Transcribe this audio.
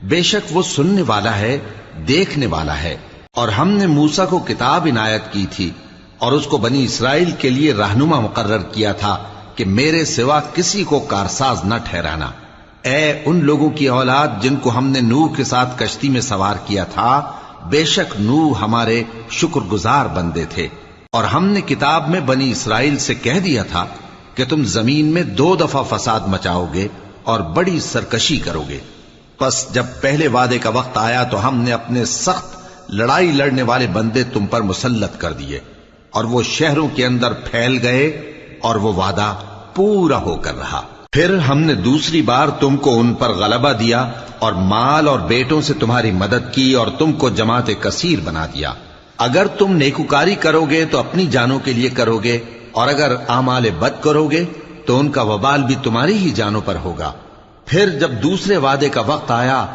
بے شک وہ سننے والا ہے، دیکھنے والا ہے۔ اور ہم نے موسیٰ کو کتاب عنایت کی تھی اور اس کو بنی اسرائیل کے لیے رہنما مقرر کیا تھا کہ میرے سوا کسی کو کارساز نہ ٹھہرانا۔ اے ان لوگوں کی اولاد جن کو ہم نے نوح کے ساتھ کشتی میں سوار کیا تھا، بے شک نوح ہمارے شکر گزار بندے تھے۔ اور ہم نے کتاب میں بنی اسرائیل سے کہہ دیا تھا کہ تم زمین میں 2 دفعہ فساد مچاؤ گے اور بڑی سرکشی کرو گے۔ پس جب پہلے وعدے کا وقت آیا تو ہم نے اپنے سخت لڑائی لڑنے والے بندے تم پر مسلط کر دیے، اور وہ شہروں کے اندر پھیل گئے، اور وہ وعدہ پورا ہو کر رہا۔ پھر ہم نے دوسری بار تم کو ان پر غلبہ دیا اور مال اور بیٹوں سے تمہاری مدد کی اور تم کو جماعت کثیر بنا دیا۔ اگر تم نیکوکاری کرو گے تو اپنی جانوں کے لیے کرو گے، اور اگر اعمال بد کرو گے تو ان کا وبال بھی تمہاری ہی جانوں پر ہوگا۔ پھر جب دوسرے وعدے کا وقت آیا